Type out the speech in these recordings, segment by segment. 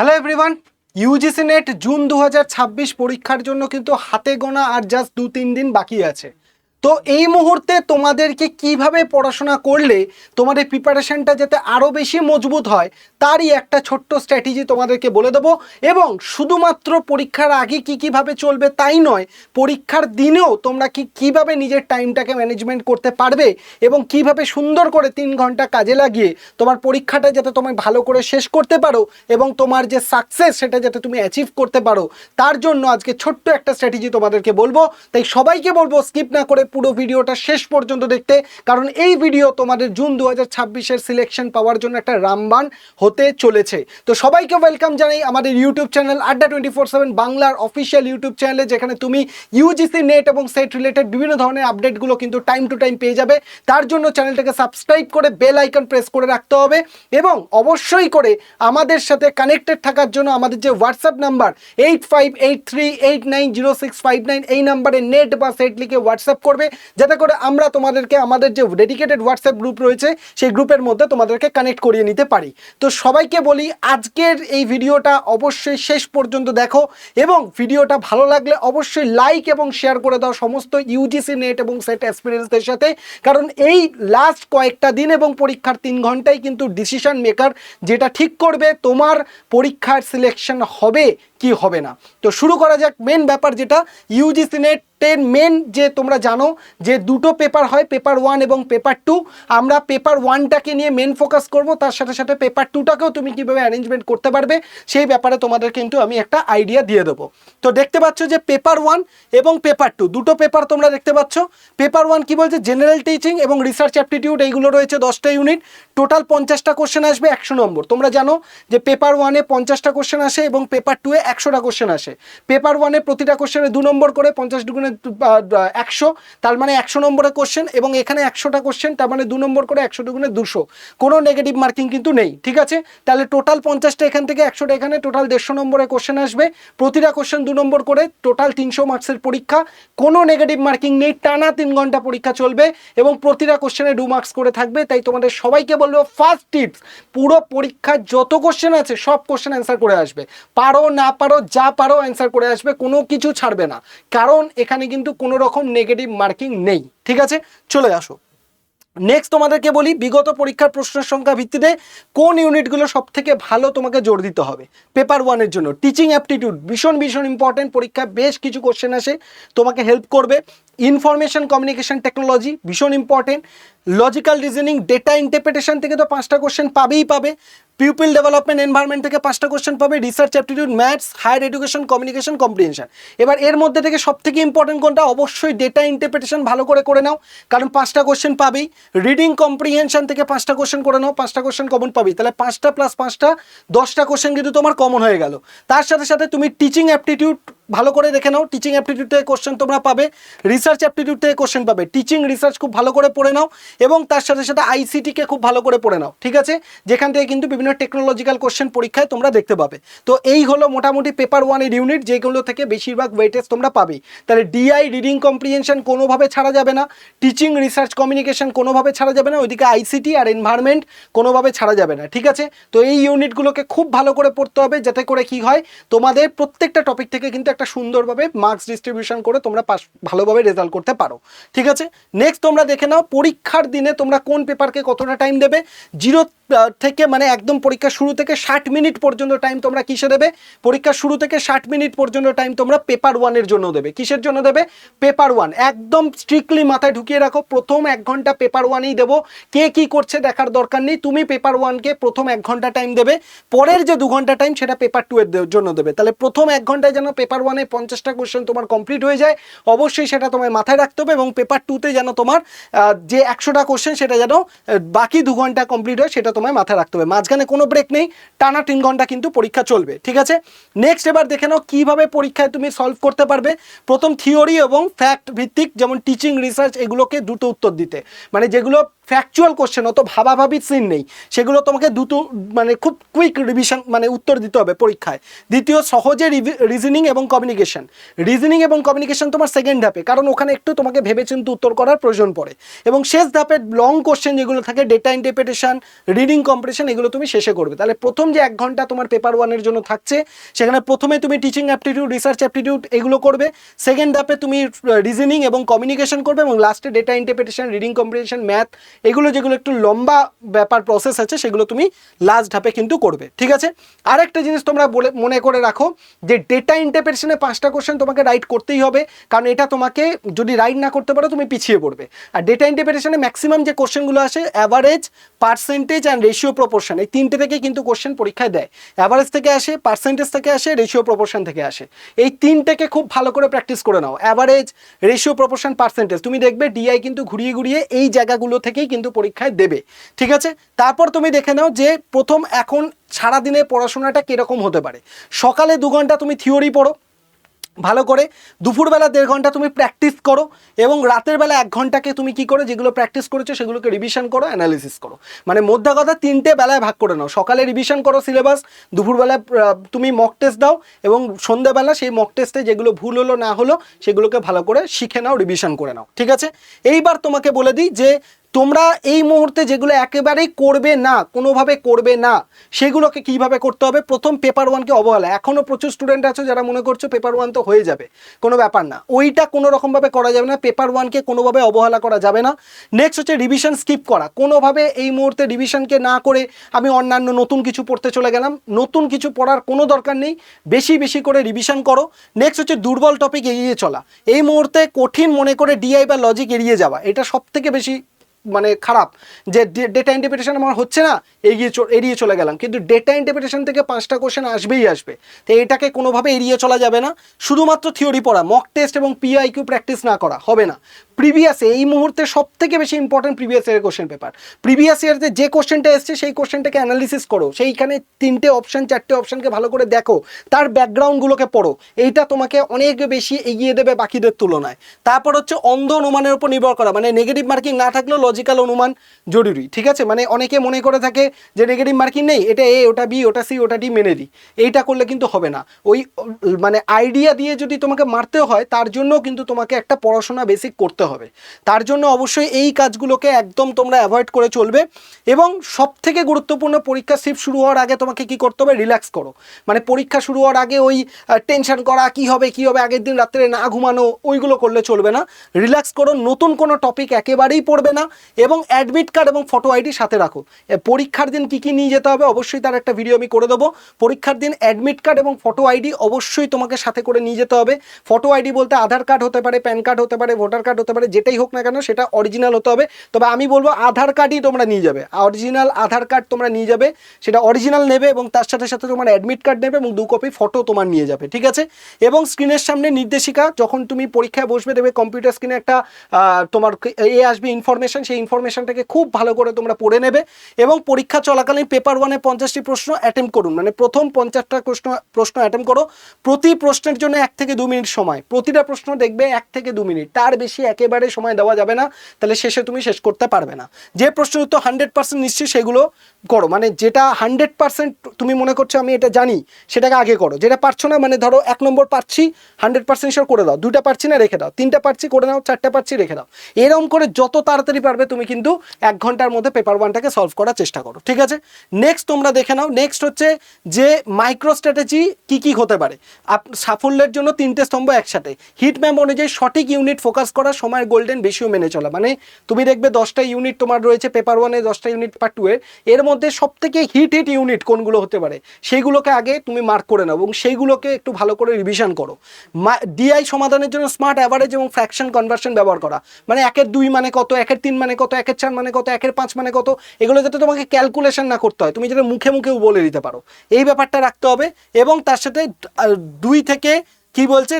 Hello everyone, UGC net June 2026 পরীক্ষার জন্য কিন্তু হাতে গোনা আর জাস্ট 2-3 দিন বাকি আছে। তো এই মুহূর্তে তোমাদেরকে কিভাবে পড়াশোনা করলে তোমাদের প্রিপারেশনটা যাতে আরও বেশি মজবুত হয় তারই একটা ছোট্ট স্ট্র্যাটেজি তোমাদেরকে বলে দেবো। এবং শুধুমাত্র পরীক্ষার আগে কীভাবে চলবে তাই নয়, পরীক্ষার দিনেও তোমরা কীভাবে নিজের টাইমটাকে ম্যানেজমেন্ট করতে পারবে এবং কিভাবে সুন্দর করে 3 ঘন্টা কাজে লাগিয়ে তোমার পরীক্ষাটা যাতে তোমায় ভালো করে শেষ করতে পারো এবং তোমার যে সাকসেস সেটা যাতে তুমি অ্যাচিভ করতে পারো, তার জন্য আজকে ছোট্ট একটা স্ট্র্যাটেজি তোমাদেরকে বলবো। তাই সবাইকে বলবো স্কিপ না করে পুরো ভিডিওটা শেষ পর্যন্ত দেখতে, কারণ এই ভিডিও তোমাদের জুন 2026-এর সিলেকশন পাওয়ার জন্য একটা রামবাণ হতে চলেছে। তো সবাইকে ওয়েলকাম জানাই আমাদের ইউটিউব চ্যানেল আড্ডা 24/7 বাংলার অফিসিয়াল ইউটিউব চ্যানেলে, যেখানে তুমি ইউজিসি নেট এবং সেট রিলেটেড বিভিন্ন ধরনের আপডেটগুলো কিন্তু টাইম টু টাইম পেয়ে যাবে। তার জন্য চ্যানেলটাকে সাবস্ক্রাইব করে বেল আইকন প্রেস করে রাখতে হবে এবং অবশ্যই করে আমাদের সাথে কানেক্টেড থাকার জন্য আমাদের যে হোয়াটসঅ্যাপ নাম্বার 8583890659 এই নাম্বারে নেট বা সেট লিখে হোয়াটসঅ্যাপ করবে, যাতে করে আমরা তোমাদেরকে আমাদের যে ডেডিকেটেড হোয়াটসঅ্যাপ গ্রুপ রয়েছে সেই গ্রুপের মধ্যে তোমাদেরকে কানেক্ট করিয়ে নিতে পারি। তো সবাইকে বলি আজকের এই ভিডিওটা অবশ্যই শেষ পর্যন্ত দেখো এবং ভিডিওটা ভালো লাগলে অবশ্যই লাইক এবং শেয়ার করে দাও সমস্ত ইউজিসি নেট এবং সেট অ্যাসপিরেন্টসদের সাথে, কারণ এই লাস্ট কয়েকটা দিন এবং পরীক্ষার 3 ঘন্টাই কিন্তু ডিসিশন মেকার, যেটা ঠিক করবে তোমার পরীক্ষার সিলেকশন হবে কি হবে না। তো শুরু করা যাক মেন ব্যাপার, যেটা ইউজিসি নেট মেন যে তোমরা জানো যে দুটো পেপার হয়, পেপার 1 এবং পেপার 2। আমরা পেপার 1টাকে নিয়ে মেন ফোকাস করব, তার সাথে সাথে পেপার 2টাকেও তুমি কীভাবে অ্যারেঞ্জমেন্ট করতে পারবে সেই ব্যাপারে তোমাদের কিন্তু আমি একটা আইডিয়া দিয়ে দেবো। তো দেখতে পাচ্ছ যে পেপার 1 এবং পেপার 2 দুটো পেপার তোমরা দেখতে পাচ্ছ। পেপার 1 কি বলছে, জেনারেল টিচিং এবং রিসার্চ অ্যাপটিটিউড, এইগুলো রয়েছে 10টা ইউনিট, টোটাল 50টা কোশ্চেন আসবে 100 নম্বর। তোমরা জানো যে পেপার 1-এ 50টা কোশ্চেন আসে এবং পেপার 2-এ 100টা কোশ্চেন আসে। পেপার 1-এ প্রতিটা কোশ্চেনে 2 নম্বর করে, 50 দুগুণে 100, তার মানে 100 নম্বরের কোশ্চেন, এবং এখানে 100টা কোশ্চেন তার মানে 2 নম্বর করে, 100 দুগুণে 200, কোনো নেগেটিভ মার্কিং কিন্তু নেই, ঠিক আছে। তাহলে টোটাল 50টা এখান থেকে, 100টা এখানে, টোটাল 150 নম্বরের কোশ্চেন আসবে, প্রতিটা কোশ্চেন 2 নম্বর করে, টোটাল 300 মার্কসের পরীক্ষা, কোনো নেগেটিভ মার্কিং নেই, টানা 3 ঘন্টা পরীক্ষা চলবে এবং প্রতিটা কোশ্চেনে 2 মার্কস করে থাকবে। তাই তোমাদের সবাইকে বলবো ফার্স্ট টিপস, পুরো পরীক্ষার যত কোশ্চেন আছে সব কোশ্চেন অ্যান্সার করে আসবে, পারো না পারো যা পারো অ্যান্সার করে আসবে, কোনো কিছু ছাড়বে না, কারণ এখানে কিন্তু কোনো রকম নেগেটিভ মার্কিং নেই, ঠিক আছে। চলে আসো নেক্সট তোমাদেরকে বলি, বিগত পরীক্ষার প্রশ্নের সংখ্যা ভিত্তিতে কোন ইউনিটগুলো সব থেকে ভালো তোমাকে জোর দিতে হবে। পেপার 1-এর জন্য টিচিং অ্যাপটিটিউড ভীষণ ইম্পর্টেন্ট, পরীক্ষায় বেশ কিছু কোশ্চেন আসে, তোমাকে হেল্প করবে। ইনফরমেশন কমিউনিকেশন টেকনোলজি ভীষণ important. Logical reasoning, data interpretation থেকে তো 5টা কোশ্চেন পাবেই পাবে। পিউপিল ডেভেলপমেন্ট এনভায়রনমেন্ট থেকে 5টা কোশ্চেন পাবে। Research aptitude, maths, higher education, communication, comprehension. এবার এর মধ্যে থেকে সব থেকে ইম্পর্টেন্ট কোনটা, অবশ্যই ডেটা ইন্টারপ্রিটেশন ভালো করে নাও, কারণ 5টা কোশ্চেন পাবেই। রিডিং কম্প্রিহেনশন থেকে 5টা কোশ্চেন করে নাও, 5টা কোশ্চেন কমন পাবেই, তাহলে 5টা প্লাস 5টা 10টা কোশ্চেন কিন্তু তোমার কমন হয়ে গেল। তার সাথে সাথে তুমি টিচিং অ্যাপটিটিউড ভালো করে দেখে নাও, টিচিং অ্যাপটিটিউড থেকে কোশ্চেন তোমরা পাবে, রিসার্চ অ্যাপটিটিউড থেকে কোশ্চেন পাবে, টিচিং রিসার্চ খুব ভালো করে পড়ে নাও এবং তার সাথে সাথে আইসিটিকে খুব ভালো করে পড়ে নাও, ঠিক আছে, যেখান থেকে কিন্তু বিভিন্ন টেকনোলজিক্যাল কোশ্চেন পরীক্ষায় তোমরা দেখতে পাবে। তো এই হলো মোটামুটি পেপার 1-এর ইউনিট, যেগুলো থেকে বেশিরভাগ ওয়েটেজ তোমরা পাবে। তাহলে ডিআই, রিডিং কম্প্রিহেনশন কোনোভাবে ছাড়া যাবে না, টিচিং রিসার্চ কমিউনিকেশন কোনোভাবে ছাড়া যাবে না, ওইদিকে আইসিটি আর এনভায়রনমেন্ট কোনোভাবে ছাড়া যাবে না, ঠিক আছে। তো এই ইউনিটগুলোকে খুব ভালো করে পড়তে হবে, যাতে করে কি হয়, তোমাদের প্রত্যেকটা টপিক থেকে কিন্তু একটা সুন্দরভাবে মার্কস ডিস্ট্রিবিউশন করে তোমরা ভালোভাবে রেজাল্ট করতে পারো, ঠিক আছে। নেক্সট তোমরা দেখে নাও পরীক্ষার দিনে তোমরা কোন পেপারকে কতটা টাইম দেবে। 0 থেকে মানে একদম পরীক্ষা শুরু থেকে 60 মিনিট পর্যন্ত টাইম তোমরা কিসে দেবে, পরীক্ষা শুরু থেকে 60 মিনিট পর্যন্ত টাইম তোমরা পেপার 1-এর জন্য দেবে। কিসের জন্য দেবে, পেপার 1 একদম স্ট্রিক্টলি মাথায় ঢুকিয়ে রাখো, প্রথম 1 ঘন্টা পেপার 1-এই দেবো, কে কি করছে দেখার দরকার নেই, তুমি পেপার 1-কে প্রথম 1 ঘন্টা টাইম দেবে, পরের যে 2 ঘন্টা টাইম সেটা পেপার 2-এর জন্য দেবে। তাহলে প্রথম 1 ঘন্টায় যেন পেপার 1-এ 50টা কোশ্চেন তোমার কমপ্লিট হয়ে যায়, অবশ্যই সেটা তোমায় মাথায় রাখতে হবে, এবং পেপার 2-তে যেন তোমার যে 100টা কোশ্চেন সেটা যেন বাকি 2 ঘন্টা কমপ্লিট হয়, সেটা তোমায় মাথায় রাখতে হবে। মাঝখানে কোনো ব্রেক নেই, টানা 3 ঘন্টা কিন্তু পরীক্ষা চলবে, ঠিক আছে। নেক্সট এবার দেখে নাও কীভাবে পরীক্ষায় তুমি সলভ করতে পারবে। প্রথম থিওরি এবং ফ্যাক্ট ভিত্তিক, যেমন টিচিং রিসার্চ, এগুলোকে দুটো উত্তর দিতে, মানে যেগুলো ফ্যাকচুয়াল কোশ্চেন, অত ভাবাভাবির সিন নেই, সেগুলো তোমাকে মানে খুব কুইক রিভিশন মানে উত্তর দিতে হবে পরীক্ষায়। দ্বিতীয়, সহজে রিজনিং এবং কমিউনিকেশন। রিজনিং এবং কমিউনিকেশন তোমার সেকেন্ড ধাপে, কারণ ওখানে একটু তোমাকে ভেবেচিন্তে উত্তর করার প্রয়োজন পড়ে। এবং শেষ ধাপে লং কোশ্চেন যেগুলো থাকে, ডেটা ইন্টারপ্রিটেশন, রিডিং কম্প্রিহেনশন, এগুলো তুমি শেষে করবে। তাহলে প্রথম যে 1 ঘন্টা তোমার পেপার 1-এর জন্য থাকছে, সেখানে প্রথমে তুমি টিচিং অ্যাপটিটিউড, রিসার্চ অ্যাপটিটিউড এগুলো করবে, সেকেন্ড ধাপে তুমি রিজনিং এবং কমিউনিকেশন করবে, এবং লাস্টে data interpretation, reading comprehension, math, এগুলো যেগুলো একটু লম্বা ব্যাপার প্রসেস আছে, সেগুলো তুমি লাস্ট ধাপে কিন্তু করবে। ঠিক আছে, আরেকটা জিনিস তোমরা মনে করে রাখো যে ডেটা ইন্টারপ্রিটেশনে 5টা কোশ্চেন তোমাকে রাইট করতেই হবে, কারণ এটা তোমাকে যদি রাইট না করতে পারো তুমি পিছিয়ে পড়বে। আর ডেটা ইন্টারপ্রিটেশনে ম্যাক্সিমাম যে কোশ্চেনগুলো আসে average, percentage and ratio proportion, এই 3টে থেকে কিন্তু কোশ্চেন পরীক্ষায় দেয়। অ্যাভারেজ থেকে আসে, পার্সেন্টেজ থেকে আসে, রেশিও প্রপোর্শন থেকে আসে। এই 3টেকে খুব ভালো করে প্র্যাকটিস করে নাও, অ্যাভারেজ, রেশিও প্রপোর্শন, পার্সেন্টেজ। তুমি দেখবে ডিআই কিন্তু ঘুরিয়ে ঘুরিয়ে এই জায়গাগুলো থেকেই কিন্তু পরীক্ষায় দেবে। ঠিক আছে, তারপর তুমি দেখে নাও যে প্রথম এখন সারাদিনে পড়াশোনাটা কীরকম হতে পারে। সকালে 2 ঘন্টা তুমি থিওরি পড়ো ভালো করে, দুপুরবেলা 1.5 ঘন্টা তুমি প্র্যাকটিস করো, এবং রাতের বেলা 1 ঘন্টাকে তুমি কি করো, যেগুলো প্র্যাকটিস করেছো সেগুলোকে রিভিশন করো, অ্যানালিসিস করো। মানে মোদ্দা কথা 3টে বেলায় ভাগ করে নাও। সকালে রিভিশন করো সিলেবাস, দুপুরবেলা তুমি মক টেস্ট দাও, এবং সন্ধ্যাবেলা সেই মক টেস্টে যেগুলো ভুল হলো না হলো সেগুলোকে ভালো করে শিখে নাও, রিভিশন করে নাও। ঠিক আছে, এইবার তোমাকে বলে দিই যে তোমরা এই মুহূর্তে যেগুলো একেবারেই করবে না, কোনোভাবে করবে না, সেগুলোকে কিভাবে করতে হবে। প্রথম, পেপার 1কে অবহেলা। এখনও প্রচুর স্টুডেন্ট আছে যারা মনে করছো পেপার 1 তো হয়ে যাবে, কোনো ব্যাপার না, ওইটা কোনো রকমভাবে করা যাবে না। পেপার 1কে কোনোভাবে অবহেলা করা যাবে না। নেক্সট হচ্ছে রিভিশন স্কিপ করা। কোনোভাবে এই মুহূর্তে রিভিশনকে না করে আমি অন্যান্য নতুন কিছু পড়তে চলে গেলাম, নতুন কিছু পড়ার কোনো দরকার নেই, বেশি বেশি করে রিভিশন করো। নেক্সট হচ্ছে দুর্বল টপিক এড়িয়ে চলা। এই মুহূর্তে কঠিন মনে করে ডিআই বা লজিক এড়িয়ে যাওয়া, এটা সবথেকে বেশি মানে খারাপ, যে ডেটা ইন্টারপ্রিটেশন আমার হচ্ছে না, এড়িয়ে চলে গেলাম। কিন্তু ডেটা ইন্টারপ্রিটেশন থেকে 5টা কোশ্চেন আসবেই আসবে, তো এটাকে কোনোভাবে এড়িয়ে চলা যাবে না। শুধুমাত্র থিওরি পড়া, মক টেস্ট এবং পিআইকিউ প্র্যাকটিস না করা হবে না। প্রিভিয়াসে এই মুহূর্তে সবথেকে বেশি ইম্পর্টেন্ট প্রিভিয়াস ইয়ারের কোশ্চেন পেপার। প্রিভিয়াস ইয়ারতে যে কোশ্চেনটা এসছে সেই কোশ্চেনটাকে অ্যানালিসিস করো, সেইখানে 3টে অপশান 4টে অপশানকে ভালো করে দেখো, তার ব্যাকগ্রাউন্ডগুলোকে পড়ো। এইটা তোমাকে অনেক বেশি এগিয়ে দেবে বাকিদের তুলনায়। তারপর হচ্ছে অন্ধ অনুমানের উপর নির্ভর করা, মানে নেগেটিভ মার্কিং না থাকলেও লজিক্যাল অনুমান জরুরি। ঠিক আছে, মানে অনেকে মনে করে থাকে যে নেগেটিভ মার্কিং নেই, এটা এ, ওটা বি, ওটা সি, ওটা ডি মেনে দিই, এইটা করলে কিন্তু হবে না। ওই মানে আইডিয়া দিয়ে যদি তোমাকে মারতে হয়, তার জন্য কিন্তু তোমাকে একটা পড়াশোনা বেসিক করতে হবে। তার জন্য অবশ্যই এই কাজগুলোকে একদম তোমরা অ্যাভয়েড করে চলবে। এবং সবথেকে গুরুত্বপূর্ণ, পরীক্ষা শিফট শুরু হওয়ার আগে তোমাকে কি করতে হবে, রিল্যাক্স করো। মানে পরীক্ষা শুরু হওয়ার আগে ওই টেনশন করা, কি হবে আগের দিন রাত্রে না ঘুমানো, ওইগুলো করলে চলবে না। রিল্যাক্স করো, নতুন কোনো টপিক একেবারেই পড়বে না, এবং অ্যাডমিট কার্ড এবং ফটো আইডি সাথে রাখো। পরীক্ষার দিন কী কী নিয়ে যেতে হবে অবশ্যই তার একটা ভিডিও আমি করে দেবো। পরীক্ষার দিন অ্যাডমিট কার্ড এবং ফটো আইডি অবশ্যই তোমাকে সাথে করে নিয়ে যেতে হবে। ফটো আইডি বলতে আধার কার্ড হতে পারে, প্যান কার্ড হতে পারে, ভোটার কার্ড হতে পারে, যেটাই হোক না কেন সেটা অরিজিনাল হতে হবে। তবে আমি বলবো আধার কার্ডই তোমরা নিয়ে যাবে, অরিজিনাল আধার কার্ড তোমরা নিয়ে যাবে, সেটা অরিজিনাল নেবে, এবং তার সাথে সাথে তোমার অ্যাডমিট কার্ড নেবে, এবং 2 কপি ফটো তোমার নিয়ে যাবে। ঠিক আছে, এবং স্ক্রিনের সামনে নির্দেশিকা, যখন তুমি পরীক্ষায় বসবে দেবে কম্পিউটার স্ক্রিনে একটা তোমার আসবে ইনফরমেশন, সেই ইনফরমেশনটাকে খুব ভালো করে তোমরা পড়ে নেবে। এবং পরীক্ষা চলাকালীন পেপার 1-এ 50টি প্রশ্ন অ্যাটেম্প করুন, মানে প্রথম 50টা প্রশ্ন অ্যাটেম্প করো। প্রতি প্রশ্নের জন্য 1 থেকে 2 মিনিট সময়, প্রতিটা প্রশ্ন দেখবে 1 থেকে 2 মিনিট, তার বেশি একেবারে সময় দেওয়া যাবে না, তাহলে শেষে তুমি শেষ করতে পারবে না। যে প্রশ্নের উত্তর 100% নিশ্চয়ই সেগুলো করো, মানে যেটা 100% তুমি মনে করছো আমি এটা জানি, সেটাকে আগে করো। যেটা পারছো না, মানে ধরো 1 নম্বর পারছি 100% শিওর করে দাও, 2টা পারছি না রেখে দাও, 3টা পারছি করে নাও, 4টা পারছি রেখে দাও। এরকম করে যত তাড়াতাড়ি পারবে তুমি কিন্তু 1 ঘন্টার মধ্যে পেপার 1টাকে সলভ করার চেষ্টা করো। ঠিক আছে, নেক্সট তোমরা দেখে নাও। নেক্সট হচ্ছে যে মাইক্রো স্ট্র্যাটেজি কি হতে পারে সাফল্যের জন্য 3টে স্তম্ভ একসাথে। হিট ম্যাপ অনুযায়ী সঠিক ইউনিট ফোকাস করা, সময়ের গোল্ডেন রেশিও মেনে চলা। মানে তুমি দেখবে 10টা ইউনিট তোমার রয়েছে পেপার 1-এ, 10টা ইউনিট পেপার 2-এর, এর মধ্যে সবথেকে হিট ইউনিট কোনগুলো হতে পারে সেইগুলোকে আগে তুমি মার্ক করে নাও, এবং সেইগুলোকে একটু ভালো করে রিভিশন করো। ডিআই সমাধানের জন্য স্মার্ট অ্যাভারেজ এবং ফ্র্যাকশন কনভার্সন ব্যবহার করা, মানে 1-এর 2 মানে কত, 1-এর 3 মানে কত, 1-এর 4 মানে কত, 1-এর 5 মানে কত, এগুলো যাতে তোমাকে ক্যালকুলেশন না করতে হয়, তুমি যাতে মুখে মুখেও বলে দিতে পারো, এই ব্যাপারটা রাখতে হবে। এবং তার সাথে 2 থেকে কি বলছে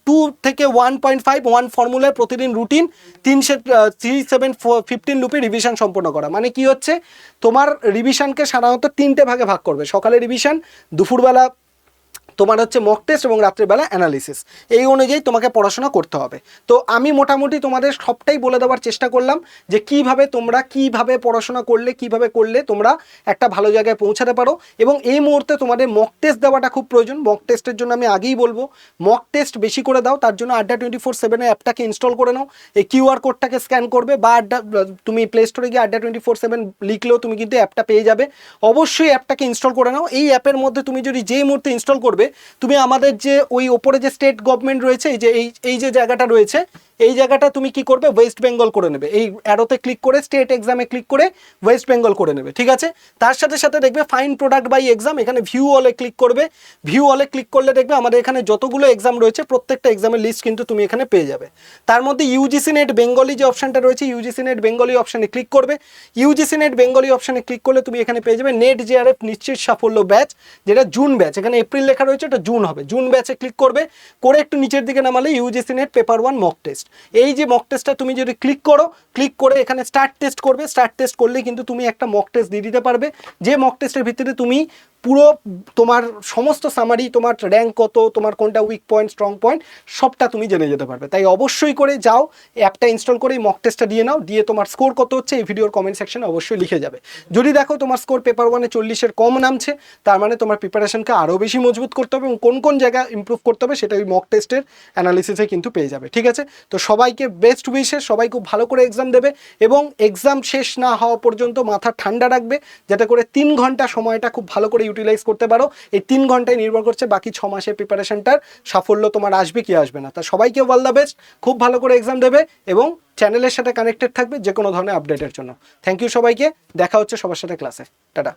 2 থেকে 1.5 ফর্মুলার প্রতিদিন রুটিন 3-7-15 লুপে রিভিশন সম্পন্ন করা। মানে কি হচ্ছে, তোমার রিভিশনকে সাধারণত 3টে ভাগে ভাগ করবে। সকালে রিভিশন, দুপুরবেলা তোমার হচ্ছে মক টেস্ট এবং রাত্রিবেলা অ্যানালিসিস, এই অনুযায়ী তোমাকে পড়াশোনা করতে হবে। তো আমি মোটামুটি তোমাদের সবটাই বলে দেওয়ার চেষ্টা করলাম যে কিভাবে পড়াশোনা করলে তোমরা একটা ভালো জায়গায় পৌঁছাতে পারো। এবং এই মুহূর্তে তোমাদের মক টেস্ট দেওয়াটা খুব প্রয়োজন। মক টেস্টের জন্য আমি আগেই বলবো মক টেস্ট বেশি করে দাও, তার জন্য আড্ডা 24/7 অ্যাপটাকে ইনস্টল করে নাও, এই কিউআর কোডটাকে স্ক্যান করবে বা তুমি প্লে স্টোরে গিয়ে আড্ডা 24/7 লিখলেও তুমি কিন্তু অ্যাপটা পেয়ে যাবে। অবশ্যই অ্যাপটাকে ইনস্টল করে নাও। এই অ্যাপের মধ্যে তুমি যদি যেই মুহূর্তে ইনস্টল করবে, তুমি আমাদের যে ওই ওপরে যে স্টেট গভর্নমেন্ট রয়েছে, এই যে জায়গাটা রয়েছে, এই জায়গাটা তুমি কি করবে, ওয়েস্ট বেঙ্গল করে নেবে। এই অ্যারোতে ক্লিক করে স্টেট এক্সামে ক্লিক করে ওয়েস্ট বেঙ্গল করে নেবে, ঠিক আছে। তার সাথে সাথে দেখবে ফাইন প্রোডাক্ট বাই এক্সাম, এখানে ভিউ অলে ক্লিক করবে। ভিউ অলে ক্লিক করলে দেখবে আমাদের এখানে যতগুলো এক্সাম রয়েছে প্রত্যেকটা এক্সামের লিস্ট কিন্তু তুমি এখানে পেয়ে যাবে। তার মধ্যে ইউজিসি নেট বেঙ্গলি যে অপশনটা রয়েছে, ইউজিসি নেট বেঙ্গলি অপশানে ক্লিক করবে। ইউজিসি নেট বেঙ্গলি অপশানে ক্লিক করলে তুমি এখানে পেয়ে যাবে নেট জেআরএফ নিশ্চিত সাফল্য ব্যাচ, যেটা জুন ব্যাচ। এখানে এপ্রিল লেখা রয়েছে, এটা জুন হবে। জুন ব্যাচে ক্লিক করবে, করে একটু নিচের দিকে নামালে UGC NET paper 1 mock test. এই যে মক টেস্টটা তুমি যদি ক্লিক করো, ক্লিক করে এখানে স্টার্ট টেস্ট করবে। স্টার্ট টেস্ট করলে কিন্তু তুমি একটা মক টেস্ট দিয়ে দিতে পারবে, যে মক টেস্টের ভিত্তিতে তুমি পুরো তোমার সমস্ত সামারি, তোমার র্যাঙ্ক কত, তোমার কোনটা উইক পয়েন্ট স্ট্রং পয়েন্ট, সবটা তুমি জেনে যেতে পারবে। তাই অবশ্যই করে যাও, অ্যাপটা ইনস্টল করে মক টেস্টটা দিয়ে নাও, দিয়ে তোমার স্কোর কত হচ্ছে এই ভিডিওর কমেন্ট সেকশনে অবশ্যই লিখে যাবে। যদি দেখো তোমার স্কোর পেপার 1-এ 40-এর কম নামছে, তার মানে তোমার প্রিপারেশনকে আরও বেশি মজবুত করতে হবে এবং কোন কোন জায়গা ইমপ্রুভ করতে হবে সেটা ওই মক টেস্টের অ্যানালিসিসে কিন্তু পেয়ে যাবে, ঠিক আছে। তো সবাইকে বেস্ট উইশেস, সবাই খুব ভালো করে এক্সাম দেবে এবং এক্সাম শেষ না হওয়া পর্যন্ত মাথা ঠান্ডা রাখবে, যাতে করে 3 ঘন্টা সময়টা খুব ভালো করে ইউটিলাইজ করতে পারো। এই 3 ঘন্টায় নির্ভর করছে বাকি 6 মাসের প্রিপারেশনটার সাফল্য তোমার আসবে কি আসবে না। তা সবাইকে অল দ্য বেস্ট, খুব ভালো করে এক্সাম দেবে এবং চ্যানেলের সাথে কানেক্টেড থাকবে যে কোনো ধরনের আপডেটের জন্য। থ্যাংক ইউ সবাইকে, দেখা হচ্ছে সবার সাথে ক্লাসে। টাটা।